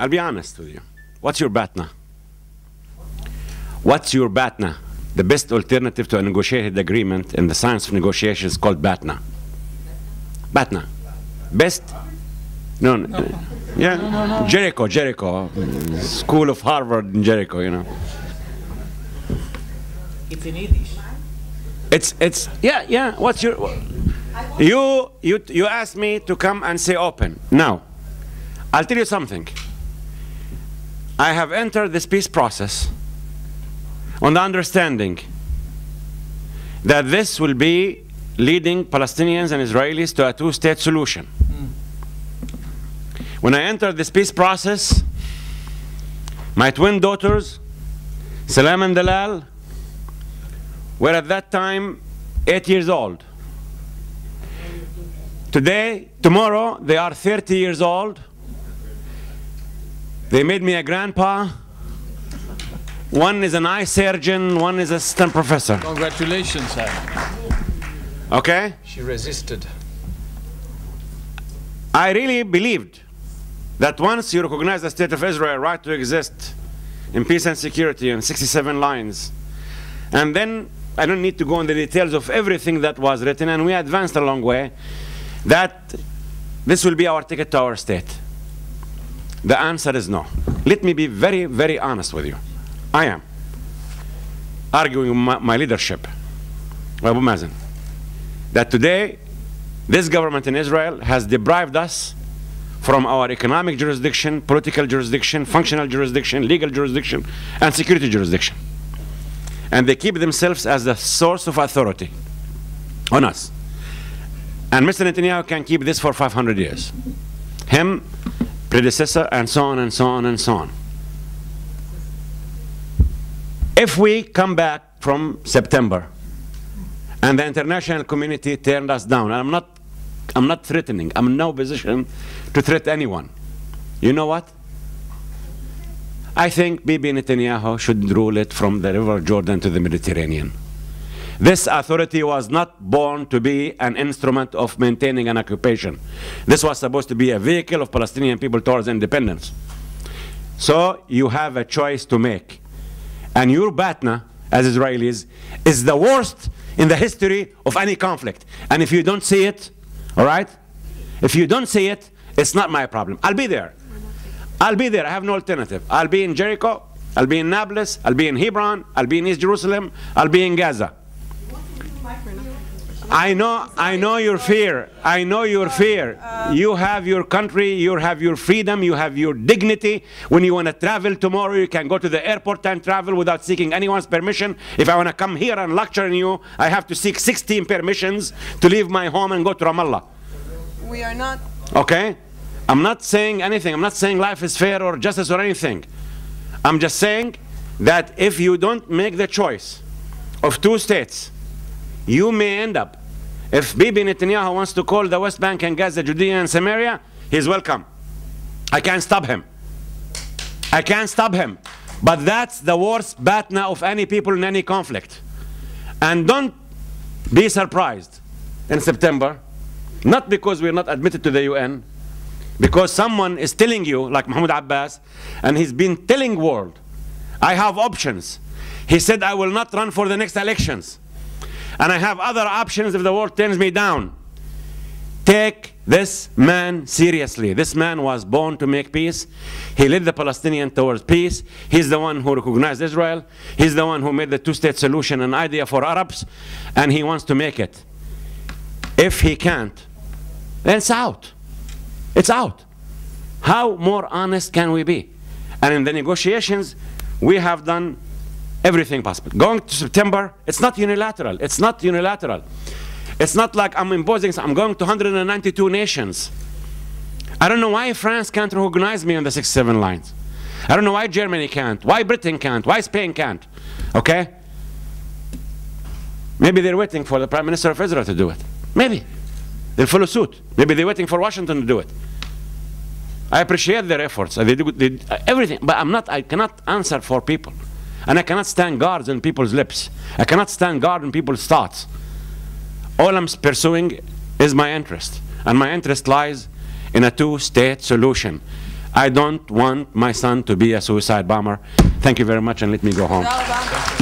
I'll be honest with you. What's your batna? What's your batna? The best alternative to a negotiated agreement in the science of negotiation is called batna. Batna. Best? No. Yeah. No. Jericho. School of Harvard in Jericho, you know. It's in Yiddish. It's yeah. What's your? You asked me to come and say open. Now, I'll tell you something. I have entered this peace process on the understanding that this will be leading Palestinians and Israelis to a two-state solution. When I entered this peace process, my twin daughters, Salam and Dalal, were at that time 8 years old. Tomorrow, they are 30 years old. They made me a grandpa. One is an eye surgeon, one is an assistant professor. Congratulations, Sa'ib. Okay? She resisted. I really believed that once you recognize the state of Israel right to exist in peace and security in 67 lines, and then I don't need to go into the details of everything that was written, and we advanced a long way, that this will be our ticket to our state. The answer is no. Let me be very, very honest with you. I am arguing my leadership, Abu Mazen, that today this government in Israel has deprived us from our economic jurisdiction, political jurisdiction, functional jurisdiction, legal jurisdiction, and security jurisdiction. And they keep themselves as the source of authority on us. And Mr. Netanyahu can keep this for 500 years. Him, predecessor, and so on and so on and so on. If we come back from September and the international community turned us down, and I'm not threatening, I'm in no position to threaten anyone. You know what? I think Bibi Netanyahu should rule it from the River Jordan to the Mediterranean. This authority was not born to be an instrument of maintaining an occupation. This was supposed to be a vehicle of Palestinian people towards independence. So you have a choice to make. And your batna, as Israelis, is the worst in the history of any conflict. And if you don't see it, all right? If you don't see it, it's not my problem. I'll be there. I'll be there. I have no alternative. I'll be in Jericho. I'll be in Nablus. I'll be in Hebron. I'll be in East Jerusalem. I'll be in Gaza. I know your fear. I know your fear. You have your country, you have your freedom, you have your dignity. When you want to travel tomorrow, you can go to the airport and travel without seeking anyone's permission. If I want to come here and lecture on you, I have to seek 16 permissions to leave my home and go to Ramallah. We are not. Okay? I'm not saying anything. I'm not saying life is fair or justice or anything. I'm just saying that if you don't make the choice of two states, you may end up. If Bibi Netanyahu wants to call the West Bank and Gaza Judea and Samaria, he's welcome. I can't stop him. I can't stop him. But that's the worst batna of any people in any conflict. And don't be surprised in September, not because we're not admitted to the UN, because someone is telling you, like Mahmoud Abbas, and he's been telling world, I have options. He said, I will not run for the next elections. And I have other options if the world turns me down. Take this man seriously. This man was born to make peace. He led the Palestinians towards peace. He's the one who recognized Israel. He's the one who made the two-state solution an idea for Arabs. And he wants to make it. If he can't, then it's out. It's out. How more honest can we be? And in the negotiations, we have done everything possible. Going to September, it's not unilateral. It's not unilateral. It's not like I'm imposing, I'm going to 192 nations. I don't know why France can't recognize me on the 67 lines. I don't know why Germany can't, why Britain can't, why Spain can't. Okay? Maybe they're waiting for the Prime Minister of Israel to do it. Maybe. They'll follow suit. Maybe they're waiting for Washington to do it. I appreciate their efforts. They do everything, but I cannot answer for people. And I cannot stand guards on people's lips. I cannot stand guard on people's thoughts. All I'm pursuing is my interest. And my interest lies in a two-state solution. I don't want my son to be a suicide bomber. Thank you very much, and let me go home. תודה רבה.